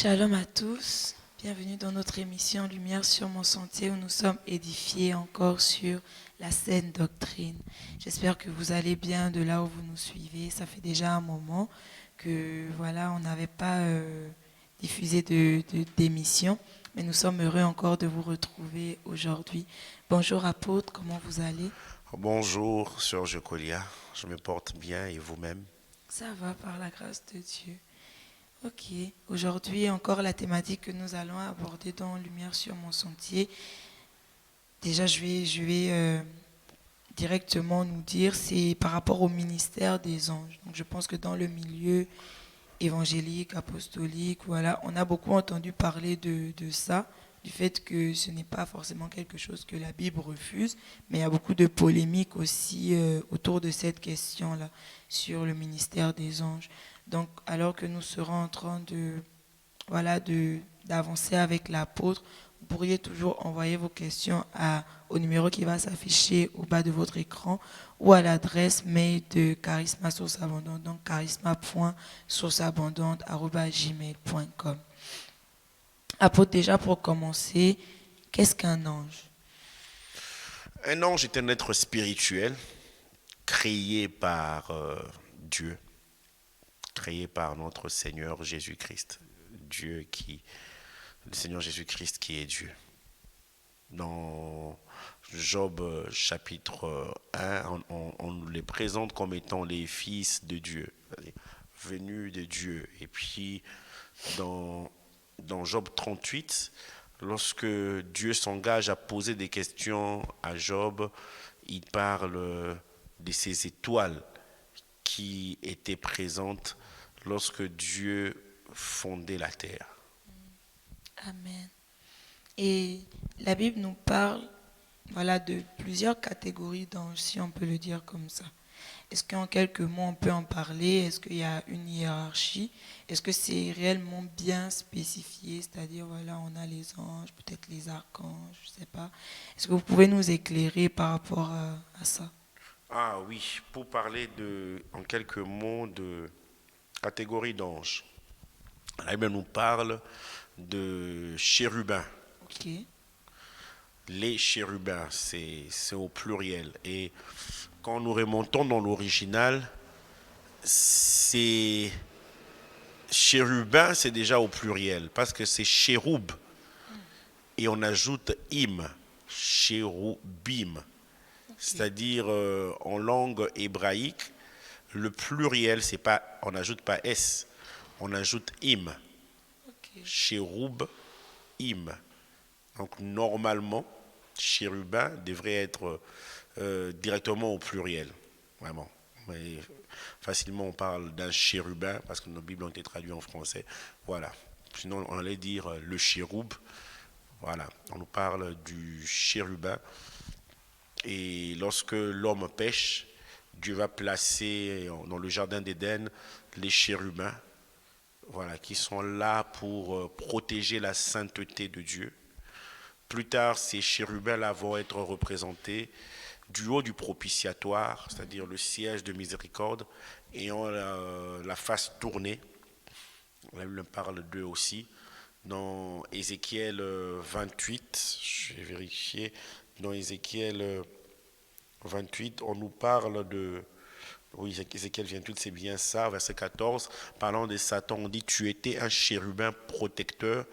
Shalom à tous, bienvenue dans notre émission Lumière sur mon sentier où nous sommes édifiés encore sur la saine doctrine. J'espère que vous allez bien de là où vous nous suivez. Ça fait déjà un moment que voilà, on n'avait pas diffusé d'émission, mais nous sommes heureux encore de vous retrouver aujourd'hui. Bonjour apôtre, comment vous allez? Bonjour, Sœur Jocolia. Je me porte bien et vous-même? Ça va par la grâce de Dieu. Ok, aujourd'hui encore la thématique que nous allons aborder dans Lumière sur mon sentier. Déjà, je vais directement nous dire, c'est par rapport au ministère des anges. Donc, je pense que dans le milieu évangélique, apostolique, voilà, on a beaucoup entendu parler de ça, du fait que ce n'est pas forcément quelque chose que la Bible refuse, mais il y a beaucoup de polémiques aussi autour de cette question-là, sur le ministère des anges. Donc, alors que nous serons en train d'avancer avec l'apôtre, vous pourriez toujours envoyer vos questions au numéro qui va s'afficher au bas de votre écran ou à l'adresse mail de Charisma Source Abondante, donc charisma.sourceabondante@gmail.com. Apôtre, déjà pour commencer, qu'est-ce qu'un ange? Un ange est un être spirituel créé par Dieu, créé par notre Seigneur Jésus-Christ. Le Seigneur Jésus-Christ qui est Dieu. Dans Job chapitre 1, on nous les présente comme étant les fils de Dieu, venus de Dieu. Et puis dans, dans Job 38, lorsque Dieu s'engage à poser des questions à Job, il parle de ces étoiles qui étaient présentes lorsque Dieu fondait la terre. Amen. Et la Bible nous parle, voilà, de plusieurs catégories d'anges, si on peut le dire comme ça. Est-ce qu'en quelques mots, on peut en parler? Est-ce qu'il y a une hiérarchie? Est-ce que c'est réellement bien spécifié? C'est-à-dire, voilà, on a les anges, peut-être les archanges, je ne sais pas. Est-ce que vous pouvez nous éclairer par rapport à ça? Ah oui, pour parler en quelques mots de catégorie d'anges, la Bible nous parle de chérubins. Ok. Les chérubins, c'est au pluriel. Et quand nous remontons dans l'original, c'est chérubin, c'est déjà au pluriel, parce que c'est chérub. Et on ajoute im, chérubim. Ok. C'est-à-dire en langue hébraïque, le pluriel, c'est pas, on n'ajoute pas s, on ajoute im, Ok. chérub, im. Donc normalement, chérubin devrait être directement au pluriel, vraiment. Mais facilement on parle d'un chérubin parce que nos Bibles ont été traduites en français. Voilà. Sinon on allait dire le chérub. Voilà. On nous parle du chérubin. Et lorsque l'homme pêche, Dieu va placer dans le jardin d'Éden les chérubins, voilà, qui sont là pour protéger la sainteté de Dieu. Plus tard, ces chérubins-là vont être représentés du haut du propitiatoire, c'est-à-dire le siège de miséricorde, ayant la face tournée. La Bible parle d'eux aussi. Dans Ézéchiel 28, je vais vérifier, dans Ézéchiel 28, on nous parle de... Oui, Ézéchiel 28, c'est bien ça, verset 14. Parlant de Satan, on dit, tu étais un chérubin protecteur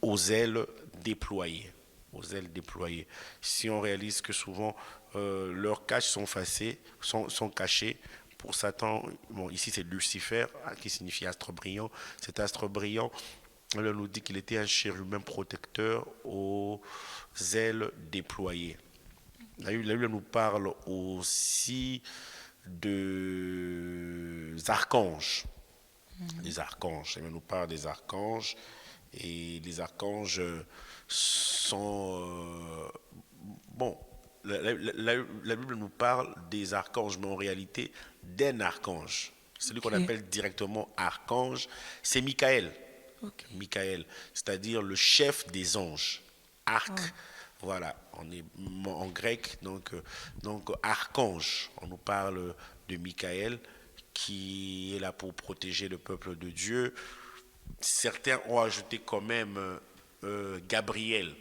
aux ailes déployées. Aux ailes déployées. Si on réalise que souvent leurs caches sont cachées, pour Satan, bon, ici c'est Lucifer, qui signifie astre brillant. Cet astre brillant, on nous dit qu'il était un chérubin protecteur aux ailes déployées. La Bible nous parle aussi des archanges. Les archanges. Elle nous parle des archanges. Et les archanges sont... bon, la Bible nous parle des archanges, mais en réalité, d'un archange. Celui qu'on Ok. appelle directement archange, c'est Michael. Ok. Michael, c'est-à-dire le chef des anges. Arc, Wow. voilà, en grec, donc archange. On nous parle de Michael qui est là pour protéger le peuple de Dieu. certains ont ajouté quand même Gabriel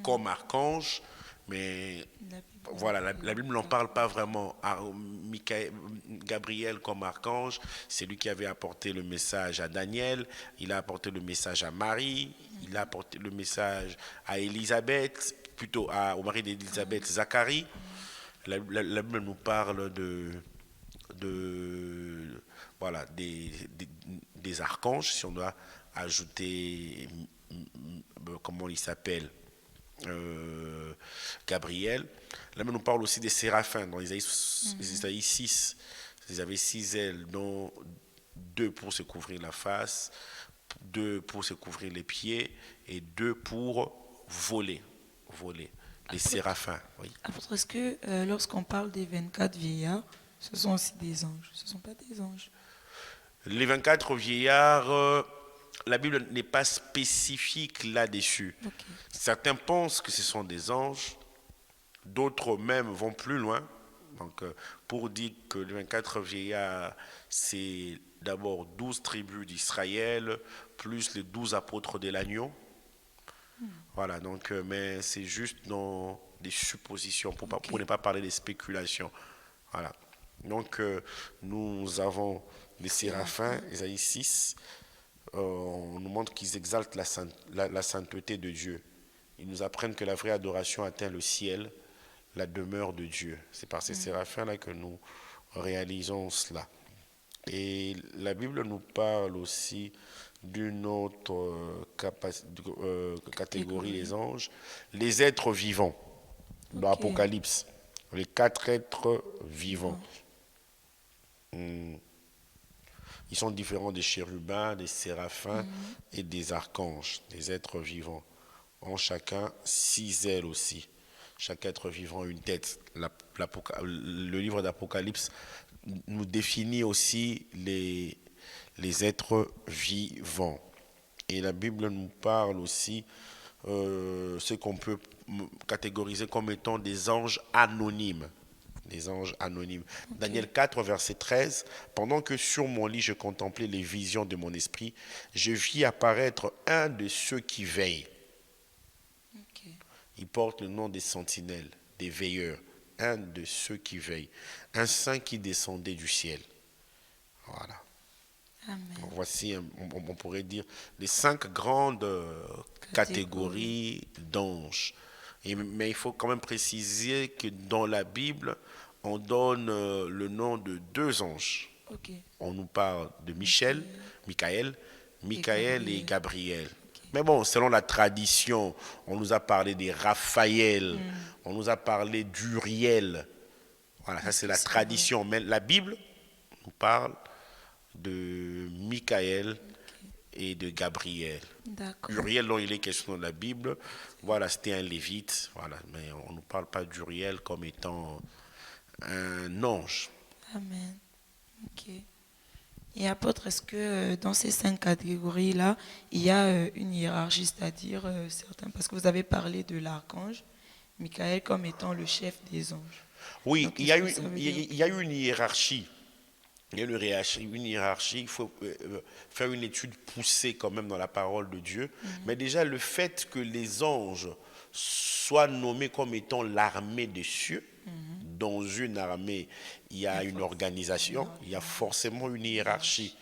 comme archange, mais La Bible voilà, n'en la parle Bible n'en pas. parle pas vraiment. Gabriel comme archange, c'est lui qui avait apporté le message à Daniel, il a apporté le message à Marie, il a apporté le message à Élisabeth, plutôt au mari d'Élisabeth, Zacharie. La Bible nous parle de voilà, des archanges, si on doit ajouter, comment il s'appelle, euh, Gabriel. Là, on nous parle aussi des séraphins dans Isaïe 6. Ils avaient 6 ailes, dont 2 pour se couvrir la face, 2 pour se couvrir les pieds et 2 pour voler. Voler. Les Apôtre, séraphins, oui. apôtre, est-ce que lorsqu'on parle des 24 vieillards, ce sont aussi des anges? Ce ne sont pas des anges. Les 24 vieillards, la Bible n'est pas spécifique là-dessus. Ok. Certains pensent que ce sont des anges, d'autres même vont plus loin. Donc, pour dire que les 24 vieillards, c'est d'abord 12 tribus d'Israël, plus les 12 apôtres de l'agneau. Voilà, donc, mais c'est juste dans des suppositions, pour ne Ok. pas parler des spéculations. Voilà. Donc, nous avons les séraphins, Séraphins. Isaïe 6, on nous montre qu'ils exaltent la sainteté de Dieu. Ils nous apprennent que la vraie adoration atteint le ciel, la demeure de Dieu. C'est par ces séraphins-là que nous réalisons cela. Et la Bible nous parle aussi d'une autre catégorie des Catégorie. anges, les êtres vivants, dans Ok. l'Apocalypse, les 4 êtres vivants. Vivant. Hmm. Ils sont différents des chérubins, des séraphins et des archanges, des êtres vivants. En chacun 6 ailes aussi. Chaque être vivant a une tête. Le livre d'Apocalypse nous définit aussi les êtres vivants. Et la Bible nous parle aussi ce qu'on peut catégoriser comme étant des anges anonymes. Des anges anonymes. Ok. Daniel 4, verset 13. Pendant que sur mon lit je contemplais les visions de mon esprit, je vis apparaître un de ceux qui veillent. Ok. Il porte le nom des sentinelles, des veilleurs, un de ceux qui veillent, un saint qui descendait du ciel. Voilà. Amen. Voici, on pourrait dire, les 5 grandes Catégorie. catégories d'anges. Mais il faut quand même préciser que dans la Bible, on donne le nom de 2 anges. Ok. On nous parle de Michael Michael, et Michael et Gabriel. Gabriel. Ok. Mais bon, selon la tradition, on nous a parlé des Raphaël, on nous a parlé d'Uriel. Voilà, ça Est-ce c'est que la c'est vrai? tradition. Mais la Bible nous parle de Michael Ok. et de Gabriel. D'accord. Uriel, dont il est question dans la Bible, voilà, c'était un lévite, voilà, mais on ne parle pas d'Uriel comme étant un ange. Amen. Ok. Et apôtre, est-ce que dans ces 5 catégories-là, il y a une hiérarchie, c'est-à-dire certains, parce que vous avez parlé de l'archange, Michael comme étant le chef des anges. Oui, Donc, est-ce que ça veut dire il y que... a une hiérarchie. Il y a une hiérarchie, il faut faire une étude poussée quand même dans la parole de Dieu. Mais déjà, le fait que les anges soient nommés comme étant l'armée des cieux, dans une armée, il y Il y a a une forcément une organisation, il y a organisation, forcément une une hiérarchie.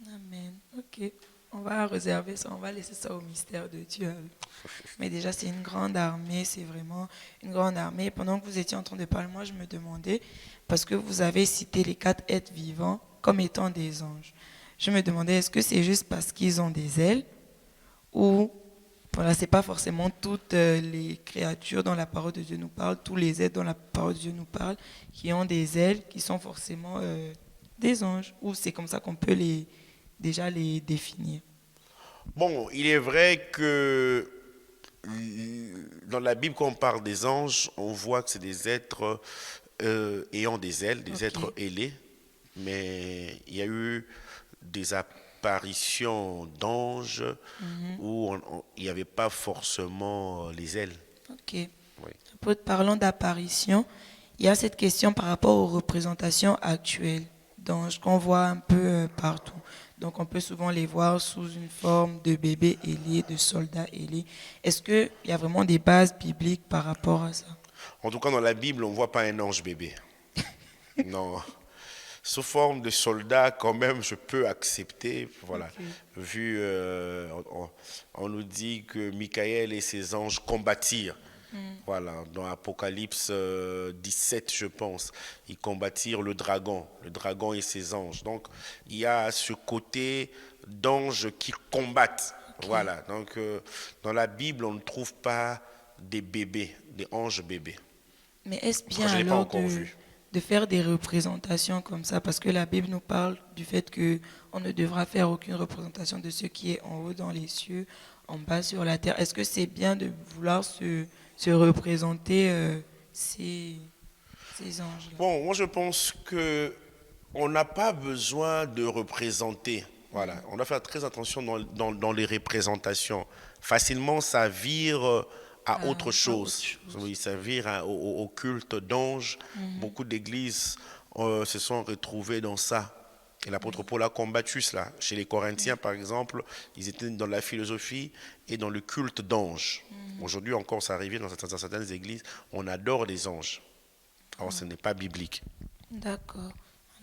hiérarchie. Amen. Ok. On va réserver ça, on va laisser ça au mystère de Dieu. Mais déjà, c'est une grande armée, c'est vraiment une grande armée. Pendant que vous étiez en train de parler, moi, je me demandais, parce que vous avez cité les 4 êtres vivants comme étant des anges. Je me demandais, est-ce que c'est juste parce qu'ils ont des ailes ou, voilà, c'est pas forcément toutes les créatures dont la parole de Dieu nous parle, tous les êtres dont la parole de Dieu nous parle, qui ont des ailes, qui sont forcément des anges, ou c'est comme ça qu'on peut déjà les définir. Bon, il est vrai que dans la Bible, quand on parle des anges, on voit que c'est des êtres ayant des ailes, des Ok. êtres ailés, mais il y a eu des apparitions d'anges où il n'y avait pas forcément les ailes. Ok. Oui. Parlons d'apparition. Il y a cette question par rapport aux représentations actuelles d'anges qu'on voit un peu partout. Donc on peut souvent les voir sous une forme de bébé ailé, de soldat ailé. Est-ce qu'il y a vraiment des bases bibliques par rapport à ça? En tout cas, dans la Bible, on ne voit pas un ange bébé. Non. Sous forme de soldat, quand même, je peux accepter. Voilà. Ok. Vu, on nous dit que Michael et ses anges combattirent. Voilà, dans Apocalypse 17, je pense, ils combattirent le dragon et ses anges. Donc, il y a ce côté d'anges qui combattent. Ok. Voilà, donc dans la Bible, on ne trouve pas des bébés, des anges bébés. Mais est-ce En tout cas, bien je ne l'ai pas alors encore vu. de faire des représentations comme ça? Parce que la Bible nous parle du fait que on ne devra faire aucune représentation de ce qui est en haut dans les cieux, en bas sur la terre. Est-ce que c'est bien de vouloir se représenter ces anges-là? Bon, moi je pense que on n'a pas besoin de représenter. Voilà, on doit faire très attention dans les représentations. Facilement, ça vire à Ah, autre à autre chose. chose. Oui, ça vire au culte d'anges. Beaucoup d'églises se sont retrouvées dans ça. Et l'apôtre Paul a combattu cela. Chez les Corinthiens, par exemple, ils étaient dans la philosophie et dans le culte d'anges. Aujourd'hui encore, ça arrive dans certaines églises, on adore les anges. Alors, ce n'est pas biblique. D'accord.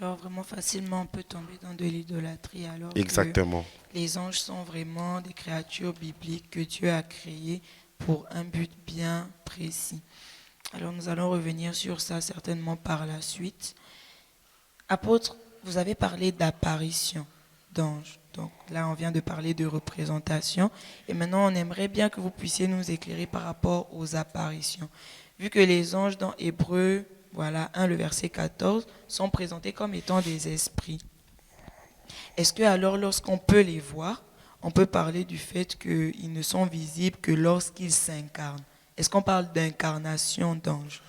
Alors vraiment facilement on peut tomber dans de l'idolâtrie alors que Exactement. les anges sont vraiment des créatures bibliques que Dieu a créées pour un but bien précis. Alors nous allons revenir sur ça certainement par la suite. Apôtre, vous avez parlé d'apparition d'anges. Donc là, on vient de parler de représentation. Et maintenant, on aimerait bien que vous puissiez nous éclairer par rapport aux apparitions. Vu que les anges dans Hébreu, voilà, 1, le verset 14, sont présentés comme étant des esprits. Est-ce que alors, lorsqu'on peut les voir, on peut parler du fait qu'ils ne sont visibles que lorsqu'ils s'incarnent? Est-ce qu'on parle d'incarnation d'anges?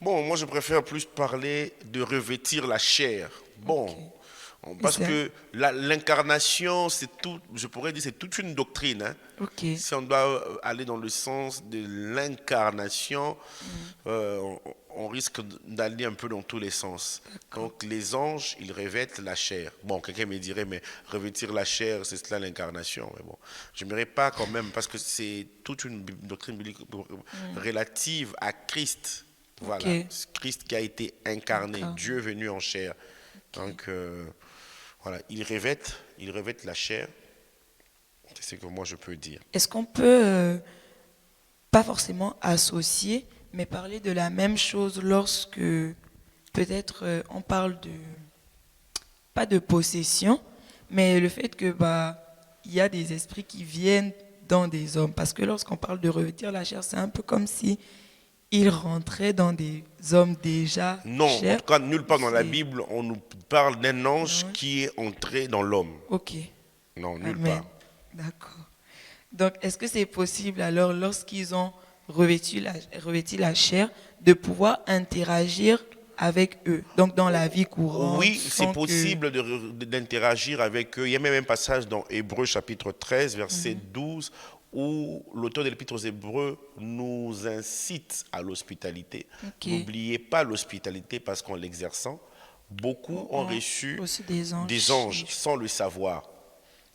Bon, moi, je préfère plus parler de revêtir la chair. Ok. Bon, Et parce que l'incarnation, c'est tout, je pourrais dire, c'est toute une doctrine, hein. ok. Si on doit aller dans le sens de l'incarnation, on risque d'aller un peu dans tous les sens. Donc les anges, ils revêtent la chair. Bon, quelqu'un me dirait, mais revêtir la chair, c'est cela l'incarnation. Mais bon, je n'aimerais pas quand même, parce que c'est toute une doctrine biblique relative à Christ. Voilà, Ok. c'est Christ qui a été incarné, Incarné. Dieu venu en chair. Donc voilà, il revêtent la chair. C'est ce que moi je peux dire. Est-ce qu'on peut, pas forcément associer, mais parler de la même chose lorsque peut-être on parle de, pas de possession, mais le fait que bah il y a des esprits qui viennent dans des hommes. Parce que lorsqu'on parle de revêtir la chair, c'est un peu comme si ils rentraient dans des hommes déjà Non, en chers. tout cas, nulle part dans la C'est- Bible, on nous parle d'un ange Non. qui est entré dans l'homme. Ok, Non, nulle amen. part. D'accord. Donc, est-ce que c'est possible alors, lorsqu'ils ont revêtu la chair, de pouvoir interagir avec eux, donc dans la vie courante, Oui, c'est sans que... possible d'interagir avec eux. Il y a même un passage dans Hébreux chapitre 13, verset 12, où l'auteur de l'Épître aux Hébreux nous incite à l'hospitalité. Ok. N'oubliez pas l'hospitalité parce qu'en l'exerçant, beaucoup ont reçu Aussi des anges sans le savoir,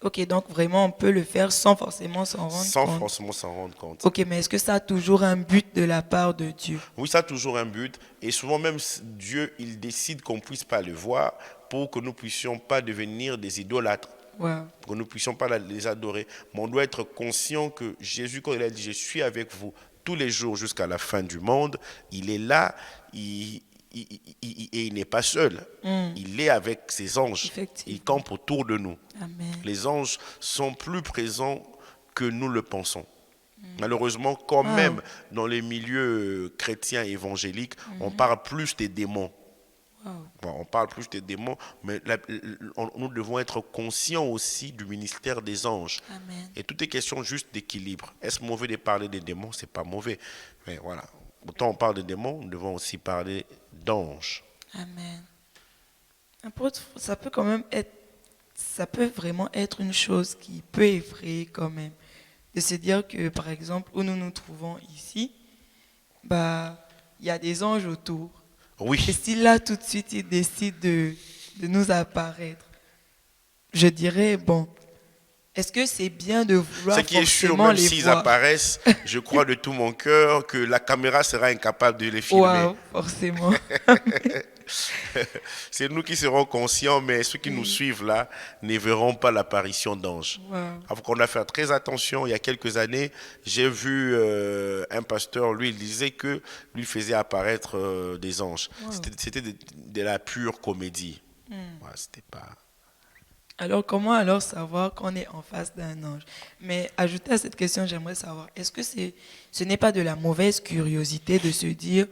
Ok, donc vraiment, on peut le faire sans forcément s'en rendre sans compte. forcément s'en rendre compte. Ok, mais est-ce que ça a toujours un but de la part de Dieu? Oui, ça a toujours un but. Et souvent même, Dieu, il décide qu'on ne puisse pas le voir pour que nous ne puissions pas devenir des idolâtres, Wow. pour que nous ne puissions pas les adorer. Mais on doit être conscient que Jésus, quand il a dit « Je suis avec vous tous les jours jusqu'à la fin du monde », il est là, et il n'est pas seul. Il est avec ses anges. Effectivement. Il campe autour de nous. Amen. Les anges sont plus présents que nous le pensons. Malheureusement, quand même, dans les milieux chrétiens évangéliques, on parle plus des démons. Wow. Bon, on parle plus des démons, mais nous devons être conscients aussi du ministère des anges. Amen. Et tout est question juste d'équilibre. Est-ce mauvais de parler des démons? C'est pas mauvais. Mais voilà, autant on parle des démons, nous devons aussi parler d'anges. Amen. Apôtre, ça peut quand même être, ça peut vraiment être une chose qui peut effrayer quand même. De se dire que, par exemple, où nous nous trouvons ici, bah, il y a des anges autour. Et Oui, si là, tout de suite, ils décident de nous apparaître. Je dirais, bon, est-ce que c'est bien de vouloir Ce qui est sûr, forcément même les s'ils voir? apparaissent, je crois de tout mon cœur que la caméra sera incapable de les filmer. Waouh, forcément. C'est nous qui serons conscients, mais ceux qui nous Oui, suivent là ne verront pas l'apparition d'anges. waouh. Alors qu'on doit faire très attention. Il y a quelques années, j'ai vu un pasteur, lui, il disait que lui faisait apparaître des anges. Waouh. C'était de la pure comédie. Ouais, c'était pas. Alors, comment alors savoir qu'on est en face d'un ange? Mais ajouter à cette question, j'aimerais savoir, est-ce que ce n'est pas de la mauvaise curiosité de se dire,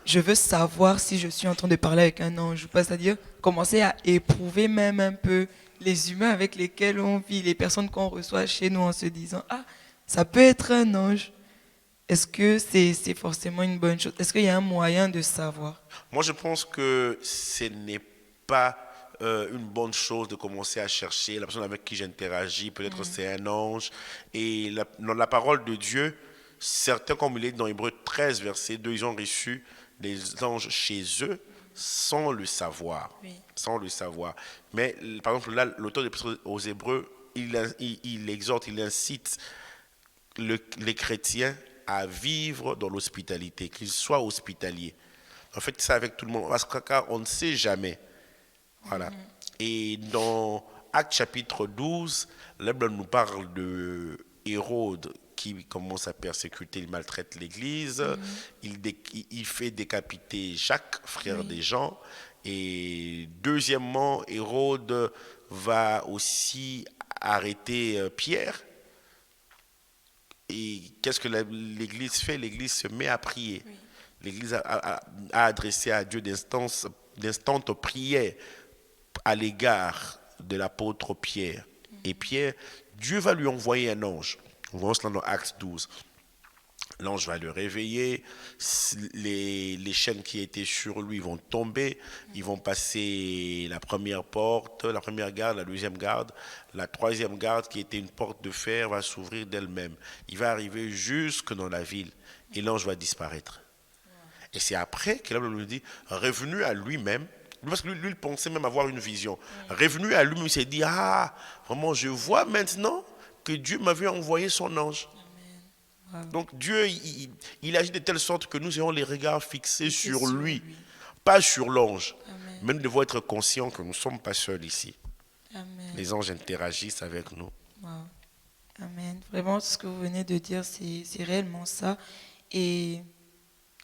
je veux savoir si je suis en train de parler avec un ange ou pas, c'est-à-dire commencer à éprouver même un peu les humains avec lesquels on vit, les personnes qu'on reçoit chez nous en se disant, ah, ça peut être un ange. Est-ce que c'est forcément une bonne chose? Est-ce qu'il y a un moyen de savoir? Moi, je pense que ce n'est pas une bonne chose de commencer à chercher la personne avec qui j'interagis. Peut-être c'est un ange. Et dans la parole de Dieu, certains, comme il est dans Hébreux 13, verset 2, ils ont reçu des anges chez eux sans le savoir. Oui. Sans le savoir. Mais par exemple, là, l'auteur des Épîtres aux Hébreux, il exhorte, il incite les chrétiens à vivre dans l'hospitalité, qu'ils soient hospitaliers. En fait, ça avec tout le monde, parce qu'on ne sait jamais. Voilà. Et dans Actes chapitre 12, la Bible nous parle de Hérode qui commence à persécuter, il maltraite l'Église, il fait décapiter Jacques, frère Oui. des gens. Et deuxièmement, Hérode va aussi arrêter Pierre. Et qu'est-ce que l'Église fait? L'Église se met à prier. Oui. L'Église a adressé à Dieu d'instantes prières à l'égard de l'apôtre Pierre. Et Pierre, Dieu va lui envoyer un ange. On voit cela dans Actes 12. L'ange va le réveiller, les chaînes qui étaient sur lui vont tomber, ils vont passer la première porte, la première garde, la deuxième garde, la troisième garde qui était une porte de fer va s'ouvrir d'elle-même. Il va arriver jusque dans la ville et l'ange va disparaître. Et c'est après que la Bible nous dit, revenu à lui-même, parce que lui, il pensait même avoir une vision. Revenu à lui-même, il s'est dit, ah, vraiment, je vois maintenant que Dieu m'avait envoyé son ange. Wow. Donc Dieu, il agit de telle sorte que nous ayons les regards fixés Fixé sur sur lui, lui. pas sur l'ange. Amen. Mais nous devons être conscients que nous ne sommes pas seuls ici. Amen. Les anges interagissent avec nous. Wow. Amen. Vraiment, ce que vous venez de dire, c'est réellement ça. Et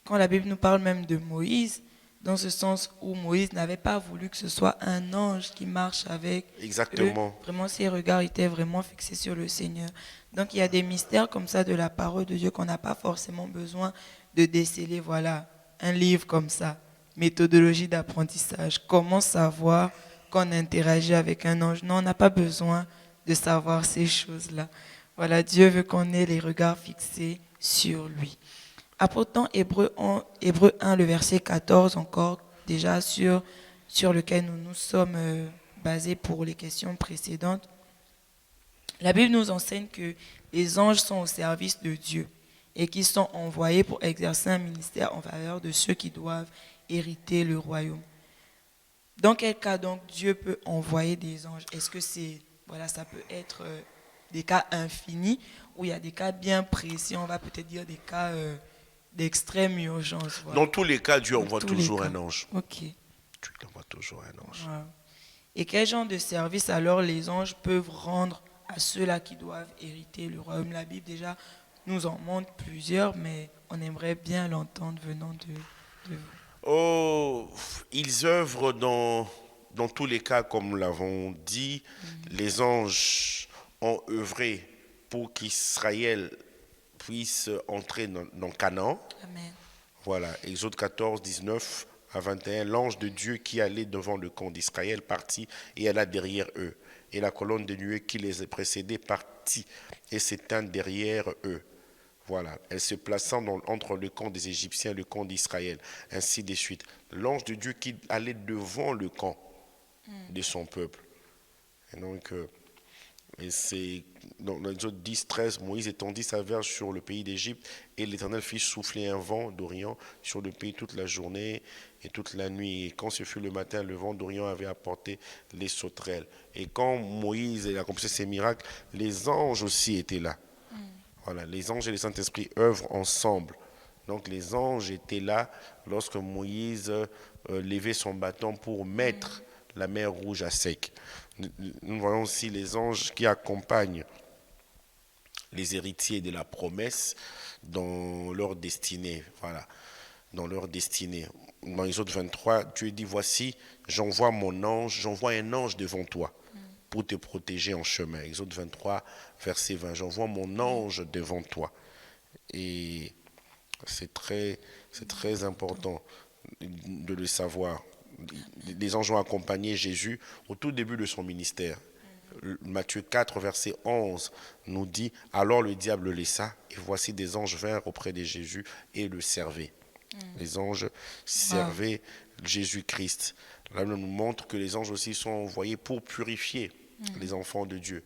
quand la Bible nous parle même de Moïse, dans ce sens où Moïse n'avait pas voulu que ce soit un ange qui marche avec eux, Exactement. vraiment ses regards étaient vraiment fixés sur le Seigneur. Donc il y a des mystères comme ça de la parole de Dieu qu'on n'a pas forcément besoin de déceler. Voilà, un livre comme ça, méthodologie d'apprentissage, comment savoir qu'on interagit avec un ange. Non, on n'a pas besoin de savoir ces choses-là. Voilà, Dieu veut qu'on ait les regards fixés sur lui. Apportant Hébreu 1, le verset 14 encore, déjà sur lequel nous nous sommes basés pour les questions précédentes. La Bible nous enseigne que les anges sont au service de Dieu et qu'ils sont envoyés pour exercer un ministère en faveur de ceux qui doivent hériter le royaume. Dans quel cas donc Dieu peut envoyer des anges? Est-ce que voilà, ça peut être des cas infinis ou il y a des cas bien précis, on va peut-être dire des cas d'extrême urgence. Voilà. Dans tous les cas, Dieu Dans envoie tous les toujours cas. un ange. Ok. Dieu envoie toujours un ange. Wow. Et quel genre de service alors les anges peuvent rendre à ceux-là qui doivent hériter le royaume? La Bible déjà nous en montre plusieurs, mais on aimerait bien l'entendre venant de vous. Oh, ils œuvrent dans tous les cas, comme nous l'avons dit. Les anges ont œuvré pour qu'Israël puisse entrer dans Canaan. Amen. Voilà, Exode 14, 19 à 21. L'ange de Dieu qui allait devant le camp d'Israël partit et alla derrière eux. Et la colonne de nuée qui les précédait partit et s'éteint derrière eux. Voilà, elle se plaçant entre le camp des Égyptiens et le camp d'Israël, ainsi de suite. L'ange de Dieu qui allait devant le camp de son peuple. Et donc, et c'est dans l'Exode 10, 13, Moïse étendit sa verge sur le pays d'Égypte et l'Éternel fit souffler un vent d'Orient sur le pays toute la journée et toute la nuit. Et quand ce fut le matin, le vent d'Orient avait apporté les sauterelles. Et quand Moïse accomplissait ses miracles, les anges aussi étaient là. Voilà, les anges et le Saint-Esprit œuvrent ensemble. Donc les anges étaient là lorsque Moïse levait son bâton pour mettre la mer Rouge à sec. Nous voyons aussi les anges qui accompagnent les héritiers de la promesse dans leur destinée. Voilà, dans leur destinée. Dans Exode 23, Dieu dit, voici, j'envoie un ange devant toi pour te protéger en chemin. Exode 23, verset 20, j'envoie mon ange devant toi. Et c'est très important de le savoir. Les anges ont accompagné Jésus au tout début de son ministère. Matthieu 4, verset 11 nous dit, alors le diable le laissa, et voici des anges vinrent auprès de Jésus et le servaient. Les anges servaient Jésus-Christ. Là, on nous montre que les anges aussi sont envoyés pour purifier les enfants de Dieu.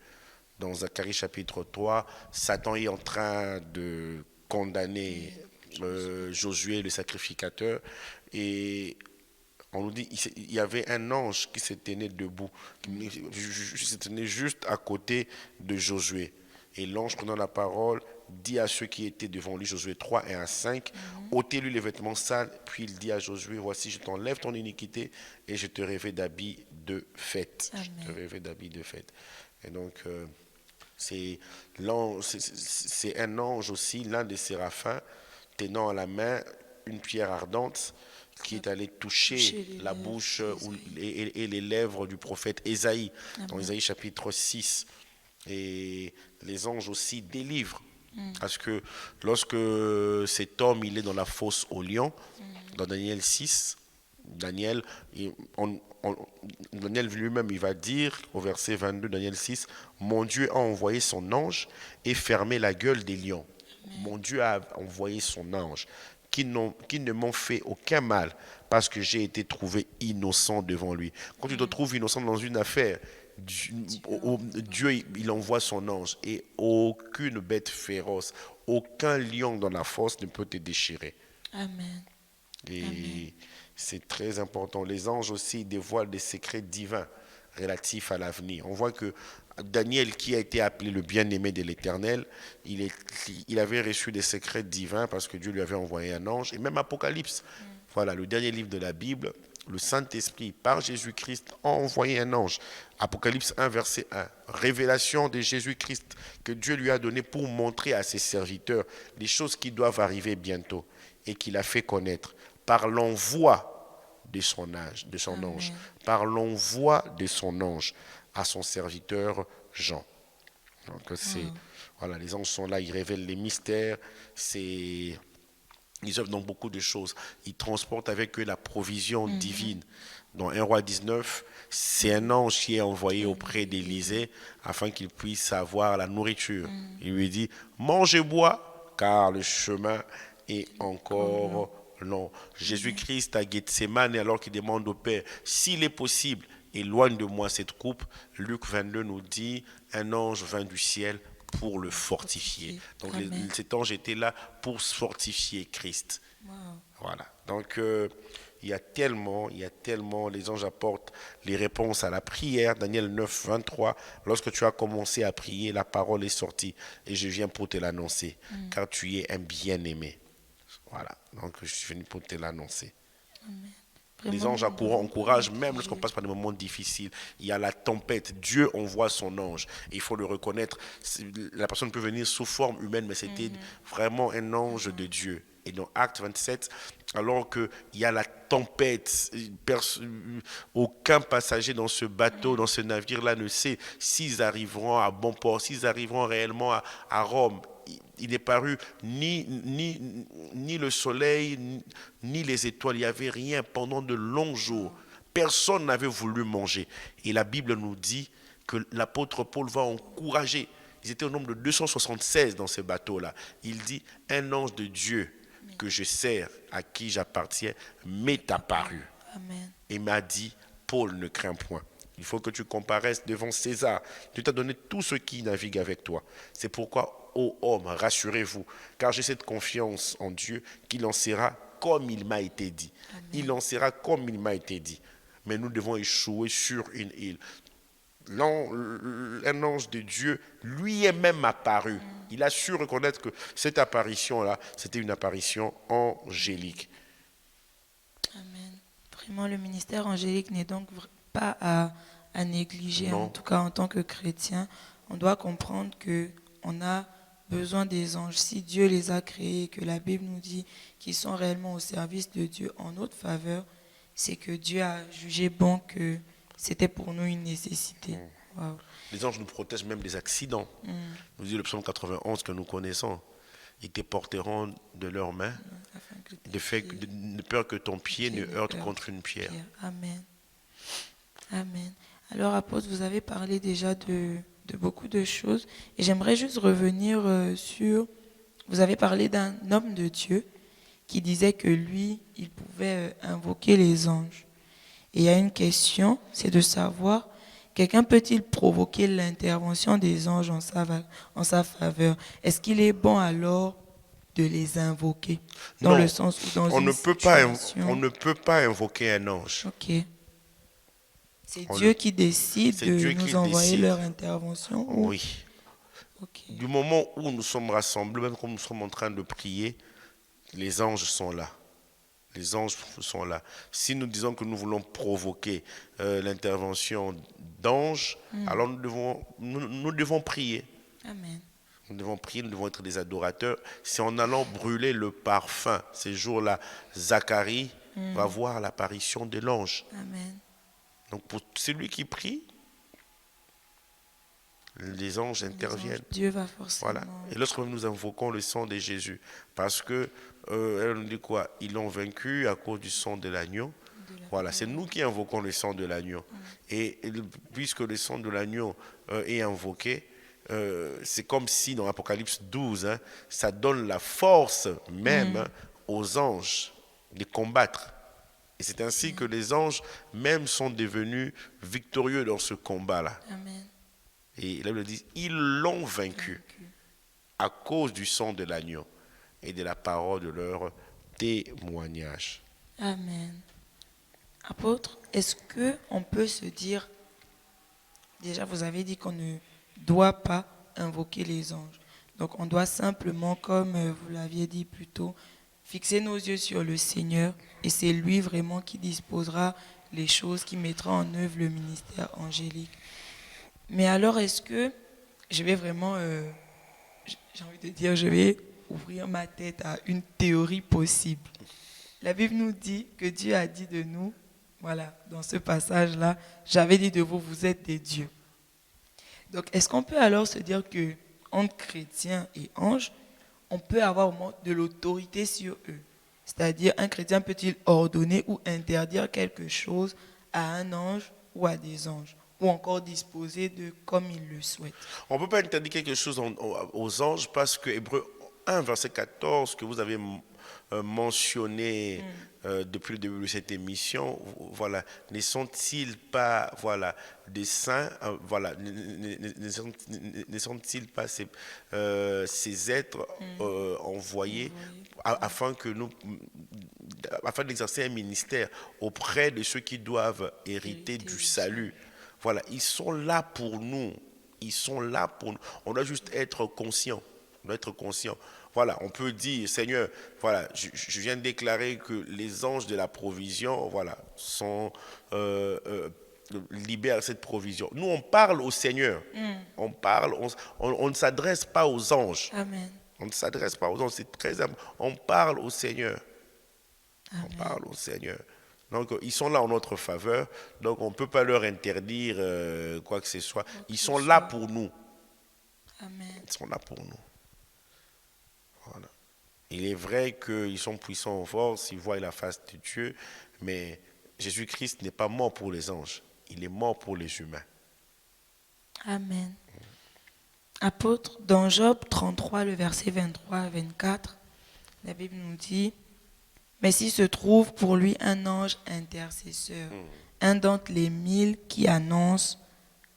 Dans Zacharie chapitre 3, Satan est en train de condamner Josué le sacrificateur, et on nous dit il y avait un ange qui se tenait debout, qui se tenait juste à côté de Josué. Et l'ange prenant la parole dit à ceux qui étaient devant lui, Josué 3, 1 à 5, ôtez-lui les vêtements sales, puis il dit à Josué, voici je t'enlève ton iniquité et je te revêts d'habits de fête. Amen. Je te revêts d'habits de fête. Et donc c'est un ange aussi, l'un des séraphins, tenant à la main une pierre ardente qui est allé toucher la bouche et les lèvres du prophète Ésaïe, dans Ésaïe chapitre 6. Et les anges aussi délivrent. Parce que lorsque cet homme il est dans la fosse au lion, dans Daniel 6, Daniel lui-même il va dire au verset 22, Daniel 6, mon Dieu a envoyé son ange et fermé la gueule des lions. Mon Dieu a envoyé son ange qui ne m'ont fait aucun mal parce que j'ai été trouvé innocent devant lui. Quand tu te trouves innocent dans une affaire, Dieu il envoie son ange et aucune bête féroce, aucun lion dans la fosse ne peut te déchirer. Amen. Et Amen. c'est très important. Les anges aussi dévoilent des secrets divins relatifs à l'avenir. On voit que Daniel, qui a été appelé le bien-aimé de l'Éternel, il avait reçu des secrets divins parce que Dieu lui avait envoyé un ange. Et même Apocalypse, voilà, le dernier livre de la Bible, le Saint-Esprit, par Jésus-Christ, a envoyé un ange. Apocalypse 1, verset 1. Révélation de Jésus-Christ que Dieu lui a donné pour montrer à ses serviteurs les choses qui doivent arriver bientôt et qu'il a fait connaître par l'envoi de son ange, par l'envoi de son ange à son serviteur Jean. Donc voilà, les anges sont là, ils révèlent les mystères, ils œuvrent dans beaucoup de choses. Ils transportent avec eux la provision divine. Dans 1 Roi 19, c'est un ange qui est envoyé auprès d'Élisée afin qu'il puisse avoir la nourriture. Il lui dit, mange et bois, car le chemin est encore long. Jésus-Christ à Gethsémane, alors qu'il demande au Père, s'il est possible, éloigne de moi cette coupe. Luc 22 nous dit, un ange vint du ciel pour le fortifier. Donc cet ange était là pour fortifier Christ. Wow. Voilà. Donc il y a tellement, les anges apportent les réponses à la prière. Daniel 9, 23, lorsque tu as commencé à prier, la parole est sortie et je viens pour te l'annoncer, car tu es un bien-aimé. Voilà, donc je suis venu pour te l'annoncer. Les anges encouragent même lorsqu'on passe par des moments difficiles. Il y a la tempête, Dieu envoie son ange. Et il faut le reconnaître, la personne peut venir sous forme humaine, mais c'était vraiment un ange de Dieu. Et dans Acte 27, alors qu'il y a la tempête, aucun passager dans ce bateau, dans ce navire-là ne sait s'ils arriveront à bon port, s'ils arriveront réellement à Rome. Il n'est paru ni le soleil, ni les étoiles. Il n'y avait rien pendant de longs jours. Personne n'avait voulu manger. Et la Bible nous dit que l'apôtre Paul va encourager. Ils étaient au nombre de 276 dans ce bateau-là. Il dit, un ange de Dieu que je sers, à qui j'appartiens, m'est apparu. Amen. Et m'a dit, Paul, ne crains point. Il faut que tu comparaisses devant César. Dieu t'a donné tout ce qui navigue avec toi. C'est pourquoi, ô homme, rassurez-vous, car j'ai cette confiance en Dieu qu'il en sera comme il m'a été dit. Amen. Il en sera comme il m'a été dit. Mais nous devons échouer sur une île. Un ange de Dieu lui est même apparu. Il a su reconnaître que cette apparition-là, c'était une apparition angélique. Amen. Vraiment, le ministère angélique n'est donc pas à négliger. Non. En tout cas, en tant que chrétien, on doit comprendre qu'on a besoin des anges. Si Dieu les a créés, que la Bible nous dit qu'ils sont réellement au service de Dieu en notre faveur, c'est que Dieu a jugé bon que c'était pour nous une nécessité. Wow. Les anges nous protègent même des accidents. Nous dit le psaume 91 que nous connaissons. Ils te porteront de leurs mains, Afin que tes de peur que ton pied ne pieds heurte contre une pierre. Amen. Amen. Alors, apôtre, vous avez parlé déjà de beaucoup de choses. Et j'aimerais juste revenir sur... Vous avez parlé d'un homme de Dieu qui disait que lui, il pouvait invoquer les anges. Et il y a une question, c'est de savoir, quelqu'un peut-il provoquer l'intervention des anges en sa faveur? Est-ce qu'il est bon alors de les invoquer? Dans Non, le sens où dans on une ne peut pas, situation... on ne peut pas invoquer un ange. Ok. C'est Dieu qui décide C'est de Dieu qui nous envoyer décide. leur intervention? Ou... Oui. Ok. Du moment où nous sommes rassemblés, même quand nous sommes en train de prier, les anges sont là. Les anges sont là. Si nous disons que nous voulons provoquer l'intervention d'anges, alors nous devons prier. Amen. Nous devons prier, nous devons être des adorateurs. C'est en allant brûler le parfum. Ces jours-là, Zacharie va voir l'apparition de l'ange. Amen. Donc pour celui qui prie, les anges interviennent. Dieu va forcément... Voilà. Et lorsque nous invoquons le sang de Jésus, parce que elle nous dit quoi? Ils l'ont vaincu à cause du sang de l'agneau. Voilà, c'est nous qui invoquons le sang de l'agneau. Et puisque le sang de l'agneau est invoqué, c'est comme si dans Apocalypse 12, ça donne la force même aux anges de combattre. Et c'est ainsi que les anges même sont devenus victorieux dans ce combat-là. Amen. Et la Bible dit, ils l'ont vaincu à cause du sang de l'agneau et de la parole de leur témoignage. Amen. Apôtre, est-ce qu'on peut se dire, déjà vous avez dit qu'on ne doit pas invoquer les anges. Donc on doit simplement, comme vous l'aviez dit plus tôt, fixer nos yeux sur le Seigneur et c'est lui vraiment qui disposera les choses, qui mettra en œuvre le ministère angélique. Mais alors est-ce que je vais vraiment, j'ai envie de dire, je vais ouvrir ma tête à une théorie possible. La Bible nous dit que Dieu a dit de nous, voilà, dans ce passage-là, j'avais dit de vous, vous êtes des dieux. Donc, est-ce qu'on peut alors se dire que entre chrétiens et anges, on peut avoir de l'autorité sur eux? C'est-à-dire, un chrétien peut-il ordonner ou interdire quelque chose à un ange ou à des anges? Ou encore disposer de comme il le souhaite? On ne peut pas interdire quelque chose aux anges parce que Hébreux 1, verset 14, que vous avez mentionné depuis le début de cette émission, voilà, ne sont-ils pas, voilà, des saints, voilà, ne sont-ils pas ces êtres envoyés afin d'exercer un ministère auprès de ceux qui doivent hériter du salut? Voilà, ils sont là pour nous. Ils sont là pour nous. On doit juste être conscient. On doit être conscient. Voilà, on peut dire, Seigneur, voilà, je viens de déclarer que les anges de la provision, voilà, libèrent cette provision. Nous, on parle au Seigneur. On parle, on ne s'adresse pas aux anges. Amen. On ne s'adresse pas aux anges, c'est très important. On parle au Seigneur. Amen. On parle au Seigneur. Donc, ils sont là en notre faveur. Donc, on ne peut pas leur interdire quoi que ce soit. Ils sont là pour nous. Amen. Ils sont là pour nous. Voilà. Il est vrai qu'ils sont puissants en force, ils voient la face de Dieu, mais Jésus-Christ n'est pas mort pour les anges. Il est mort pour les humains. Amen. Apôtre, dans Job 33, le verset 23 à 24, la Bible nous dit: mais s'il se trouve pour lui un ange intercesseur, un d'entre les 1000 qui annonce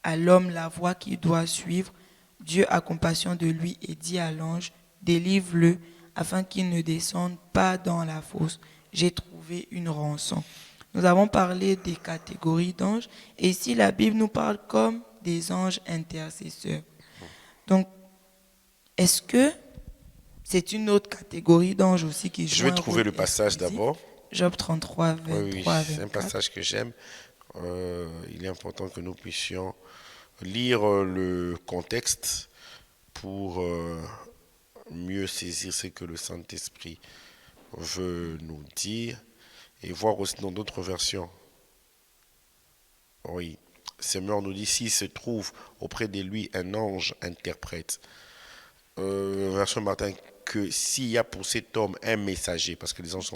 à l'homme la voie qu'il doit suivre. Dieu a compassion de lui et dit à l'ange, délivre-le afin qu'il ne descende pas dans la fosse. J'ai trouvé une rançon. Nous avons parlé des catégories d'anges et ici la Bible nous parle comme des anges intercesseurs. Donc, est-ce que c'est une autre catégorie d'anges aussi qui joue Je vais un trouver rôle le passage exclusif? d'abord. Job 33, Oui, oui, 23 à c'est un 24. passage que j'aime. Il est important que nous puissions lire le contexte pour mieux saisir ce que le Saint-Esprit veut nous dire et voir aussi dans d'autres versions. Oui, Seigneur nous dit, s'il se trouve auprès de lui un ange interprète, version Martin, que s'il y a pour cet homme un messager, parce que les anges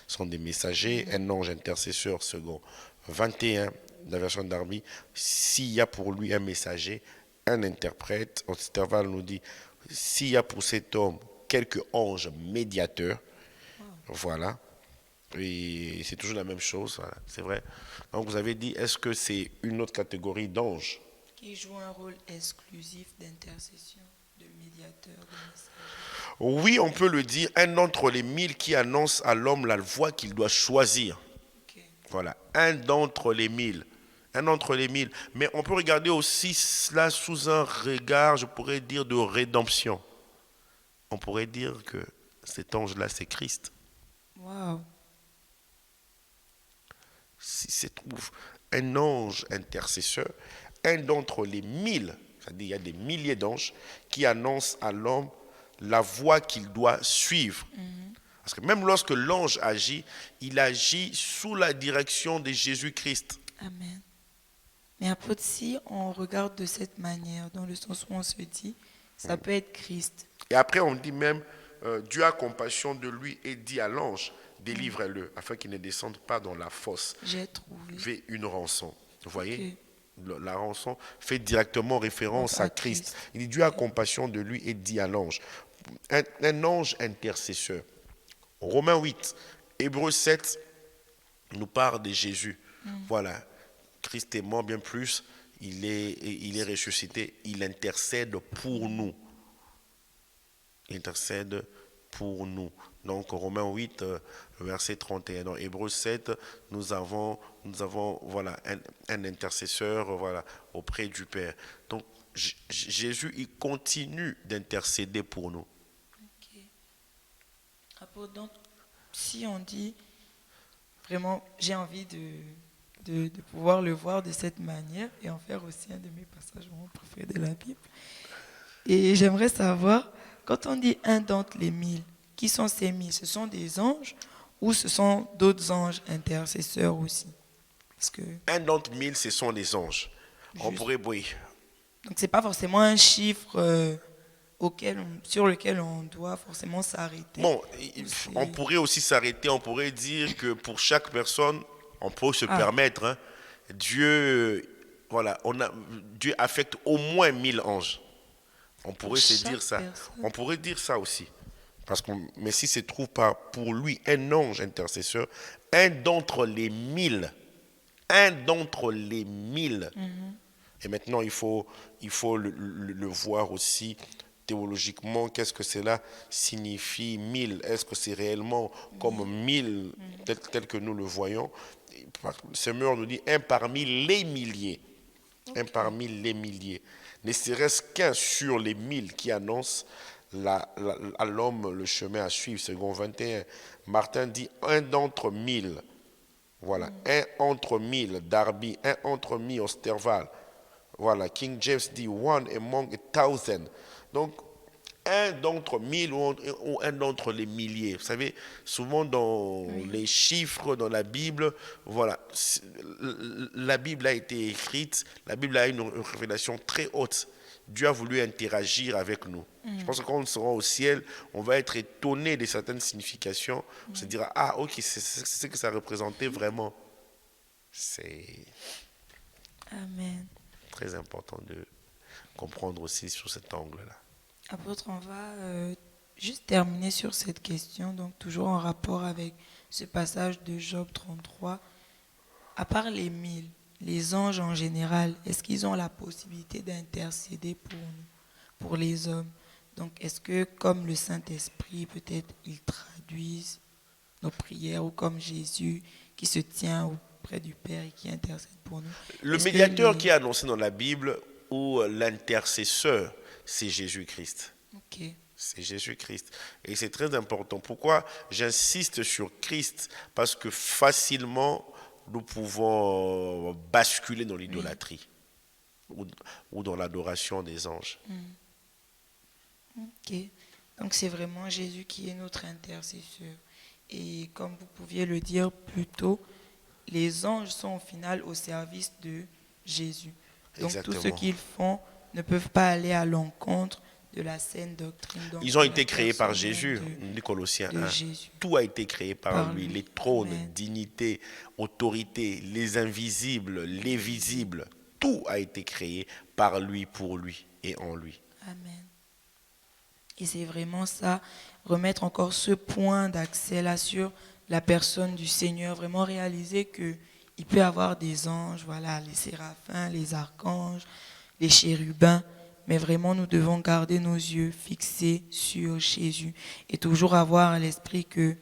sont des messagers, un ange intercesseur, second 21, la version d'Arby, s'il y a pour lui un messager, un interprète, Osterval nous dit, s'il y a pour cet homme quelques anges médiateurs, voilà, et c'est toujours la même chose, voilà, c'est vrai. Donc vous avez dit, est-ce que c'est une autre catégorie d'anges Qui joue un rôle exclusif d'intercession, de médiateur, de messager. Oui, on peut le dire, un d'entre les 1000 qui annonce à l'homme la voie qu'il doit choisir. Ok. Voilà, un d'entre les 1000. Un d'entre les 1000. Mais on peut regarder aussi cela sous un regard, je pourrais dire, de rédemption. On pourrait dire que cet ange-là, c'est Christ. Waouh. Si se trouve un ange intercesseur, un d'entre les 1000, c'est-à-dire il y a des milliers d'anges qui annoncent à l'homme la voie qu'il doit suivre. Parce que même lorsque l'ange agit, il agit sous la direction de Jésus-Christ. Amen. Mais après, si on regarde de cette manière, dans le sens où on se dit, ça peut être Christ. Et après, on dit même, Dieu a compassion de lui et dit à l'ange, délivre-le, afin qu'il ne descende pas dans la fosse. J'ai trouvé. Fait une rançon. Vous voyez, Ok. la rançon fait directement référence à Christ. Il dit, Dieu a compassion de lui et dit à l'ange. Un ange intercesseur. Romains 8, Hébreux 7 nous parle de Jésus. Voilà, Christ est mort bien plus, il est ressuscité, il intercède pour nous. Il intercède pour nous. Donc Romains 8, verset 31. Dans Hébreux 7, nous avons voilà, un intercesseur voilà, auprès du Père. Donc Jésus, il continue d'intercéder pour nous. Ok. Après, donc, si on dit, vraiment, j'ai envie de pouvoir le voir de cette manière et en faire aussi un de mes passages vraiment préférés de la Bible. Et j'aimerais savoir, quand on dit un d'entre les 1000, qui sont ces 1000? Ce sont des anges ou ce sont d'autres anges intercesseurs aussi? Parce que, Un d'entre 1000, ce sont les anges. On juste, pourrait, oui. donc c'est pas forcément un chiffre sur lequel on doit forcément s'arrêter. Bon, Ou on c'est- pourrait aussi s'arrêter, on pourrait dire que pour chaque personne, on peut se Ah, permettre, hein, Dieu, voilà, Dieu affecte au moins 1000 anges. On pour pourrait se chaque dire ça. personne. On pourrait dire ça aussi. Mais si se trouve pas pour lui un ange intercesseur, un d'entre les 1000, un d'entre les 1000. Et maintenant, il faut le voir aussi théologiquement. Qu'est-ce que cela signifie 1000? Est-ce que c'est réellement comme 1000 tel que nous le voyons? Le Seigneur nous dit un parmi les milliers. Un parmi les milliers. Ne serait-ce qu'un sur les 1000 qui annonce à l'homme le chemin à suivre, second 21. Martin dit un d'entre 1000. Voilà, un entre 1000, Darby, un entre 1000, Osterval. Voilà, King James dit one among a thousand. Donc, un d'entre 1000 ou un d'entre les milliers. Vous savez, souvent dans les chiffres dans la Bible, voilà, la Bible a été écrite, la Bible a une révélation très haute. Dieu a voulu interagir avec nous. Je pense que quand on sera au ciel, on va être étonné de certaines significations. On se dira, ah ok, c'est ce que ça représentait vraiment. C'est Amen. très important de comprendre aussi sur cet angle-là. Apôtre, on va juste terminer sur cette question, donc toujours en rapport avec ce passage de Job 33. à part les 1000, les anges en général, est-ce qu'ils ont la possibilité d'intercéder pour nous, pour les hommes? Donc, est-ce que, comme le Saint-Esprit, peut-être, ils traduisent nos prières, ou comme Jésus qui se tient auprès du Père et qui intercède pour nous? Le Est-ce que médiateur les... qui est annoncé dans la Bible ou l'intercesseur, c'est Jésus-Christ. Ok, C'est Jésus-Christ. Et c'est très important. Pourquoi j'insiste sur Christ? Parce que facilement, nous pouvons basculer dans l'idolâtrie ou dans l'adoration des anges. ok. Donc, c'est vraiment Jésus qui est notre intercesseur. Et comme vous pouviez le dire plus tôt, les anges sont au final au service de Jésus. Donc tout ce Exactement. qu'ils font ne peuvent pas aller à l'encontre de la saine doctrine, donc Ils ont de la été créés par personne Jésus, même dit Colossiens de 1. Jésus. Tout a été créé par Par lui. lui. Les trônes, Amen. dignités, autorités, les invisibles, les visibles. Tout a été créé par lui, pour lui et en lui. Amen. Et c'est vraiment ça, remettre encore ce point d'accès là sur la personne du Seigneur, vraiment réaliser que il peut y avoir des anges, voilà, les séraphins, les archanges, les chérubins, mais vraiment nous devons garder nos yeux fixés sur Jésus et toujours avoir à l'esprit que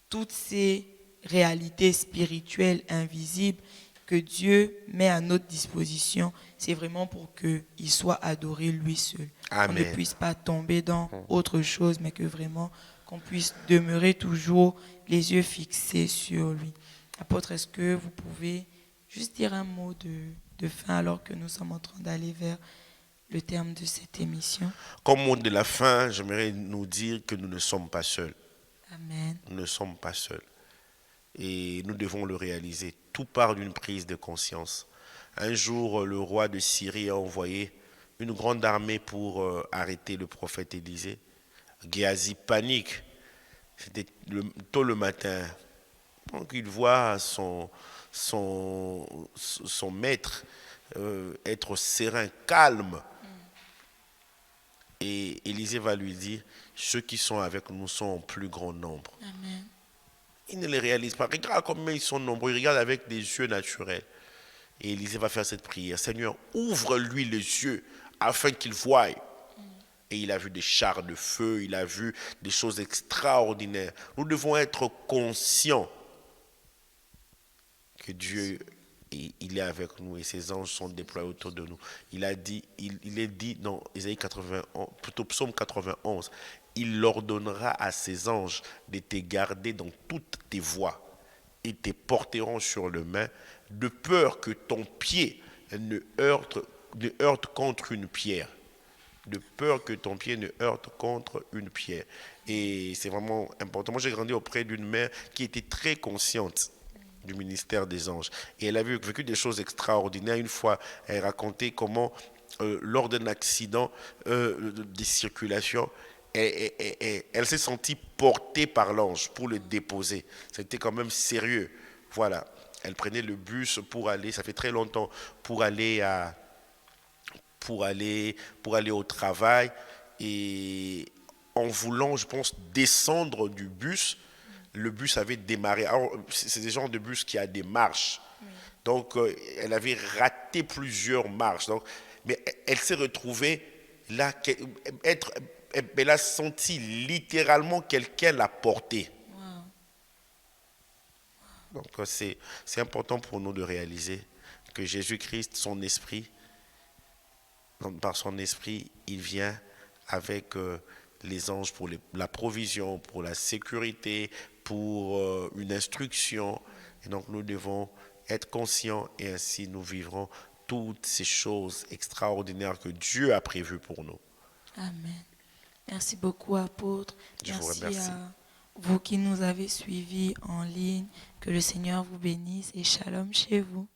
toutes ces réalités spirituelles invisibles que Dieu met à notre disposition, c'est vraiment pour qu'il soit adoré lui seul. Qu'on ne Amen. puisse pas tomber dans autre chose, mais que vraiment qu'on puisse demeurer toujours les yeux fixés sur lui. Apôtre, est-ce que vous pouvez juste dire un mot de fin alors que nous sommes en train d'aller vers le terme de cette émission? Comme mot de la fin, j'aimerais nous dire que nous ne sommes pas seuls. Amen. Nous ne sommes pas seuls. Et nous devons le réaliser. Tout part d'une prise de conscience. Un jour, le roi de Syrie a envoyé une grande armée pour arrêter le prophète Élisée. Géasi panique. C'était tôt le matin. Donc il voit son maître être serein, calme. Et Élisée va lui dire, ceux qui sont avec nous sont en plus grand nombre. Amen. Il ne les réalise pas. Regarde combien ils sont nombreux. Il regarde avec des yeux naturels. Et Élisée va faire cette prière. Seigneur, ouvre-lui les yeux afin qu'il voie. Et il a vu des chars de feu. Il a vu des choses extraordinaires. Nous devons être conscients que Dieu, il est avec nous et ses anges sont déployés autour de nous. Il est dit dans Isaïe 91, plutôt Psaume 91, il ordonnera à ses anges de te garder dans toutes tes voies et te porteront sur le main, de peur que ton pied ne heurte contre une pierre. De peur que ton pied ne heurte contre une pierre. Et c'est vraiment important. Moi, j'ai grandi auprès d'une mère qui était très consciente du ministère des anges. Et elle a vécu des choses extraordinaires. Une fois, elle racontait comment, lors d'un accident de circulation, elle s'est sentie portée par l'ange pour le déposer. C'était quand même sérieux. Voilà. Elle prenait le bus pour aller, ça fait très longtemps, pour aller au travail. Et en voulant, je pense, descendre du bus, le bus avait démarré. Alors, c'est des genres de bus qui a des marches. Oui. Donc, elle avait raté plusieurs marches. Donc, mais elle s'est retrouvée là, elle a senti littéralement quelqu'un la porter. Wow. Donc, c'est important pour nous de réaliser que Jésus-Christ, son esprit, par son esprit, il vient avec les anges pour la provision, pour la sécurité, pour une instruction. Et donc nous devons être conscients et ainsi nous vivrons toutes ces choses extraordinaires que Dieu a prévues pour nous. Amen. Merci beaucoup, apôtre. Je vous remercie. Merci à vous qui nous avez suivis en ligne. Que le Seigneur vous bénisse et shalom chez vous.